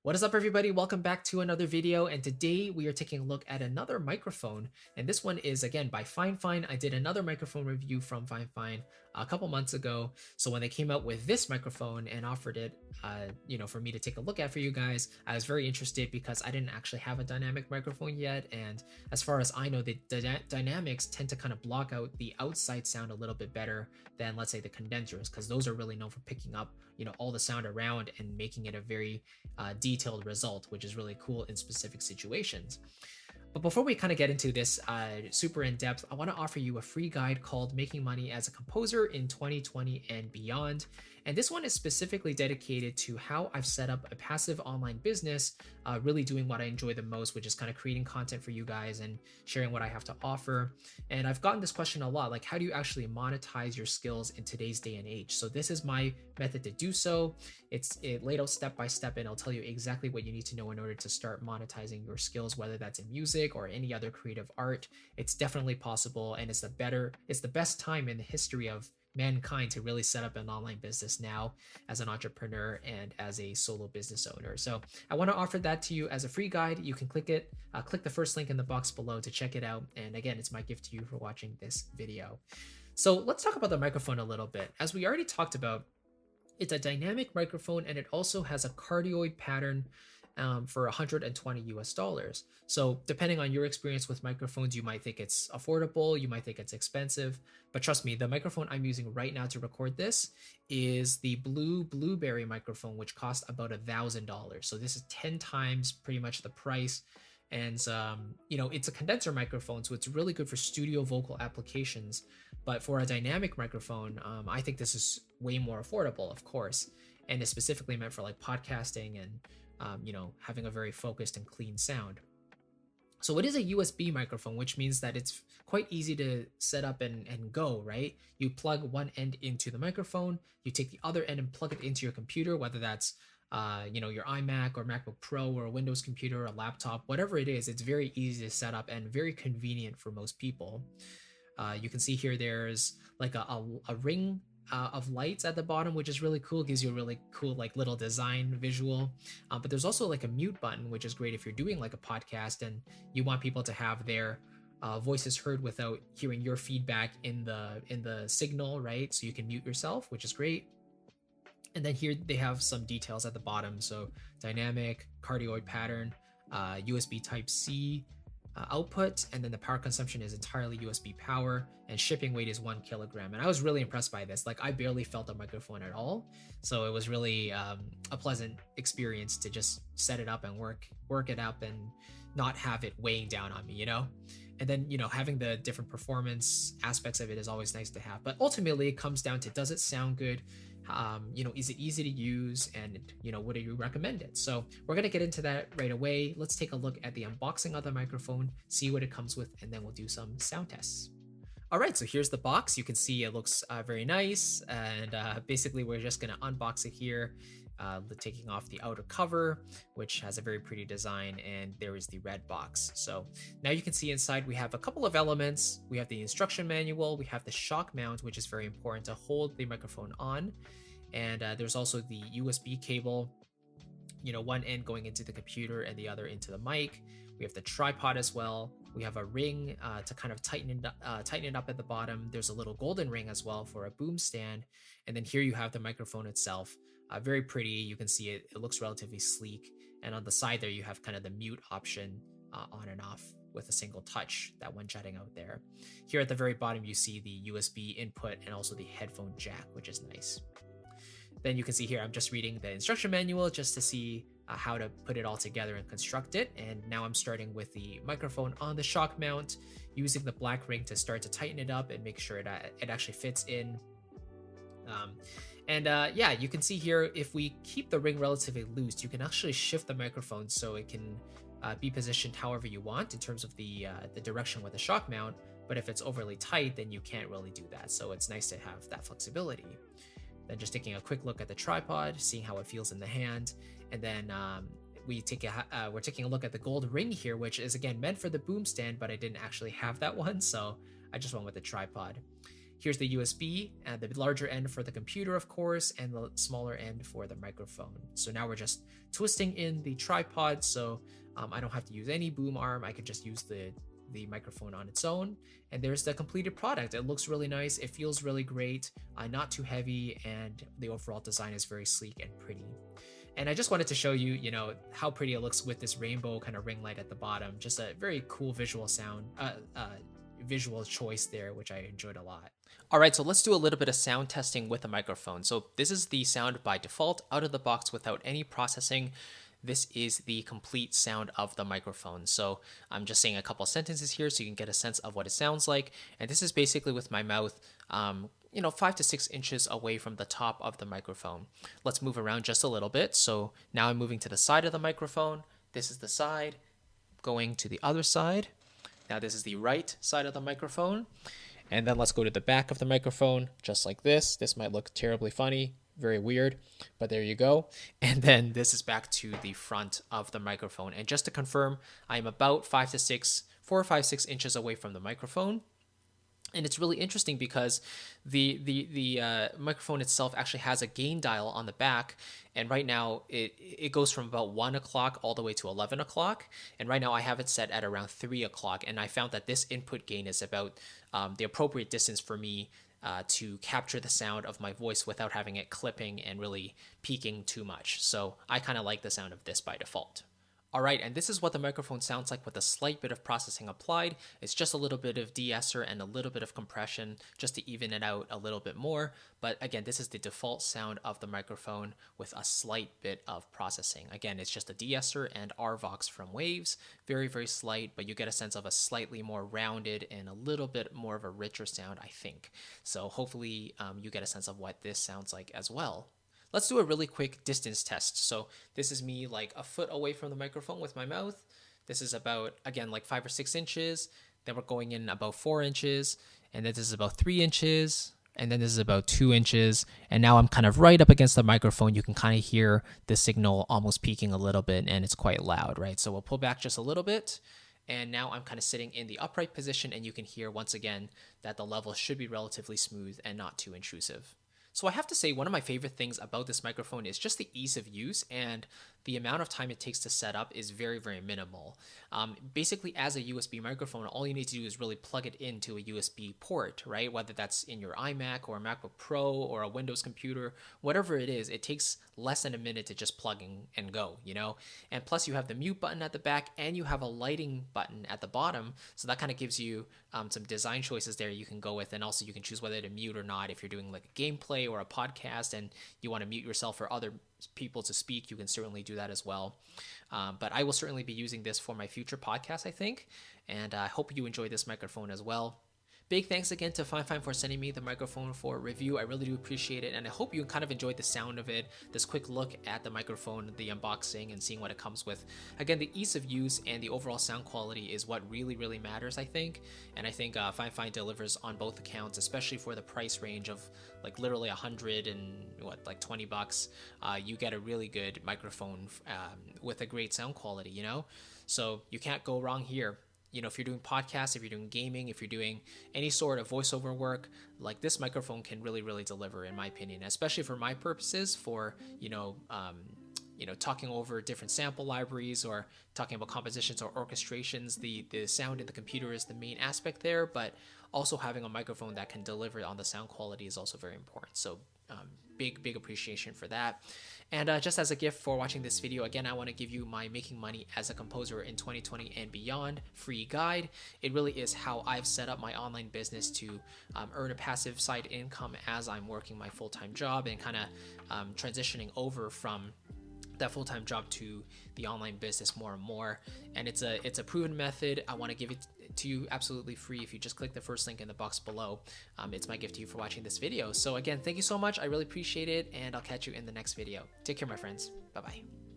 What is up, everybody? Welcome back to another video, and today we are taking a look at another microphone, and this one is again by Fifine. I did another microphone review from Fifine a couple months ago, so when they came out with this microphone and offered it, for me to take a look at for you guys, I was very interested because I didn't actually have a dynamic microphone yet, and as far as I know, the dynamics tend to kind of block out the outside sound a little bit better than, let's say, the condensers, because those are really known for picking up, all the sound around and making it a very detailed result, which is really cool in specific situations. But before we kind of get into this super in depth, I want to offer you a free guide called Making Money as a Composer in 2020 and Beyond. And this one is specifically dedicated to how I've set up a passive online business, really doing what I enjoy the most, which is kind of creating content for you guys and sharing what I have to offer. And I've gotten this question a lot, like how do you actually monetize your skills in today's day and age? So this is my method to do so. It's laid out step by step, and I'll tell you exactly what you need to know in order to start monetizing your skills, whether that's in music or any other creative art. It's definitely possible, and it's the best time in the history of mankind to really set up an online business now as an entrepreneur and as a solo business owner. So I want to offer that to you as a free guide. You can click the first link in the box below to check it out. And again, it's my gift to you for watching this video. So let's talk about the microphone a little bit. As we already talked about, it's a dynamic microphone, and it also has a cardioid pattern for 120 US dollars. So depending on your experience with microphones, you might think it's affordable, you might think it's expensive, but trust me, the microphone I'm using right now to record this is the Blueberry microphone, which costs about $1,000. So this is 10 times pretty much the price. And it's a condenser microphone, so it's really good for studio vocal applications. But for a dynamic microphone, I think this is way more affordable, of course, and is specifically meant for like podcasting and having a very focused and clean sound. So it is a USB microphone, which means that it's quite easy to set up and go, right? You plug one end into the microphone, you take the other end and plug it into your computer, whether that's your iMac or MacBook Pro or a Windows computer or a laptop, whatever it is, it's very easy to set up and very convenient for most people. You can see here there's like a ring of lights at the bottom, which is really cool, gives you a really cool like little design visual. But there's also like a mute button, which is great if you're doing like a podcast and you want people to have their voices heard without hearing your feedback in the signal, right? So you can mute yourself, which is great. And then here they have some details at the bottom. So dynamic, cardioid pattern, USB Type-C output, and then the power consumption is entirely USB power, and shipping weight is 1 kilogram. And I was really impressed by this. Like I barely felt the microphone at all. So it was really a pleasant experience to just set it up and work it up and not have it weighing down on me, And then, having the different performance aspects of it is always nice to have. But ultimately, it comes down to, does it sound good? Is it easy to use, and would you recommend it? So we're gonna get into that right away. Let's take a look at the unboxing of the microphone, see what it comes with, and then we'll do some sound tests. All right, so here's the box. You can see it looks very nice, and basically we're just gonna unbox it here, taking off the outer cover, which has a very pretty design, and there is the red box. So now you can see inside we have a couple of elements. We have the instruction manual, we have the shock mount, which is very important to hold the microphone on, and there's also the USB cable, one end going into the computer and the other into the mic. We have the tripod as well. We have a ring to kind of tighten it up at the bottom. There's a little golden ring as well for a boom stand. And then here you have the microphone itself. Very pretty. You can see it looks relatively sleek. And on the side there, you have kind of the mute option on and off with a single touch, that one jutting out there. Here at the very bottom, you see the USB input and also the headphone jack, which is nice. Then you can see here, I'm just reading the instruction manual just to see how to put it all together and construct it. And now I'm starting with the microphone on the shock mount, using the black ring to start to tighten it up and make sure that it actually fits in. You can see here, if we keep the ring relatively loose, you can actually shift the microphone so it can be positioned however you want in terms of the direction with the shock mount. But if it's overly tight, then you can't really do that. So it's nice to have that flexibility. Then just taking a quick look at the tripod, seeing how it feels in the hand. And then we're taking a look at the gold ring here, which is again meant for the boom stand, but I didn't actually have that one, so I just went with the tripod. here's the USB and the larger end for the computer, of course, and the smaller end for the microphone. So now we're just twisting in the tripod, so I don't have to use any boom arm. I could just use the microphone on its own, and there's the completed product. It looks really nice, it feels really great, not too heavy, and the overall design is very sleek and pretty. And I just wanted to show you, how pretty it looks with this rainbow kind of ring light at the bottom. Just a very cool visual visual choice there, which I enjoyed a lot. All right, so let's do a little bit of sound testing with the microphone. So this is the sound by default, out of the box, without any processing. This is the complete sound of the microphone. So I'm just saying a couple sentences here so you can get a sense of what it sounds like. And this is basically with my mouth, 5 to 6 inches away from the top of the microphone. Let's move around just a little bit. So now I'm moving to the side of the microphone. This is the side, going to the other side. Now this is the right side of the microphone. And then let's go to the back of the microphone, just like this. This might look terribly funny, very weird, but there you go. And then this is back to the front of the microphone. And just to confirm, I'm about 4 or 5, 6 inches away from the microphone. And it's really interesting because the microphone itself actually has a gain dial on the back. And right now it goes from about 1 o'clock all the way to 11 o'clock. And right now I have it set at around 3 o'clock. And I found that this input gain is about the appropriate distance for me to capture the sound of my voice without having it clipping and really peaking too much. So I kind of like the sound of this by default. All right, and this is what the microphone sounds like with a slight bit of processing applied. It's just a little bit of de-esser and a little bit of compression just to even it out a little bit more. But again, this is the default sound of the microphone with a slight bit of processing. Again, it's just a de-esser and RVox from Waves. Very, very slight, but you get a sense of a slightly more rounded and a little bit more of a richer sound, I think. So hopefully you get a sense of what this sounds like as well. Let's do a really quick distance test. So this is me like a foot away from the microphone with my mouth. This is about, again, like 5 or 6 inches. Then we're going in about 4 inches. And then this is about 3 inches. And then this is about 2 inches. And now I'm kind of right up against the microphone. You can kind of hear the signal almost peaking a little bit, and it's quite loud, right? So we'll pull back just a little bit. And now I'm kind of sitting in the upright position, and you can hear once again that the level should be relatively smooth and not too intrusive. So I have to say, one of my favorite things about this microphone is just the ease of use, and the amount of time it takes to set up is very, very minimal. Basically, as a USB microphone, all you need to do is really plug it into a USB port, right? Whether that's in your iMac or a MacBook Pro or a Windows computer, whatever it is, it takes less than a minute to just plug in and go, And plus, you have the mute button at the back, and you have a lighting button at the bottom, so that kind of gives you some design choices there you can go with, and also you can choose whether to mute or not. If you're doing like a gameplay or a podcast and you want to mute yourself for other people to speak, you can certainly do that as well. But I will certainly be using this for my future podcast, I think, and I hope you enjoy this microphone as well. Big thanks again to Fifine for sending me the microphone for review. I really do appreciate it, and I hope you kind of enjoyed the sound of it, this quick look at the microphone, the unboxing, and seeing what it comes with. Again, the ease of use and the overall sound quality is what really, really matters, I think, and I think Fifine delivers on both accounts, especially for the price range of like literally $100 and like $20. You get a really good microphone with a great sound quality, So you can't go wrong here. If you're doing podcasts, if you're doing gaming, if you're doing any sort of voiceover work, like this microphone can really, really deliver, in my opinion, especially for my purposes, for, talking over different sample libraries or talking about compositions or orchestrations. The sound in the computer is the main aspect there, but also having a microphone that can deliver on the sound quality is also very important. So big appreciation for that. And just as a gift for watching this video, again, I want to give you my Making Money as a Composer in 2020 and Beyond free guide. It really is how I've set up my online business to earn a passive side income as I'm working my full-time job and kind of transitioning over from that full-time job to the online business more and more. And it's a proven method. I want to give it to you absolutely free if you just click the first link in the box below. It's my gift to you for watching this video. So again, thank you so much. I really appreciate it, and I'll catch you in the next video. Take care, my friends. Bye-bye.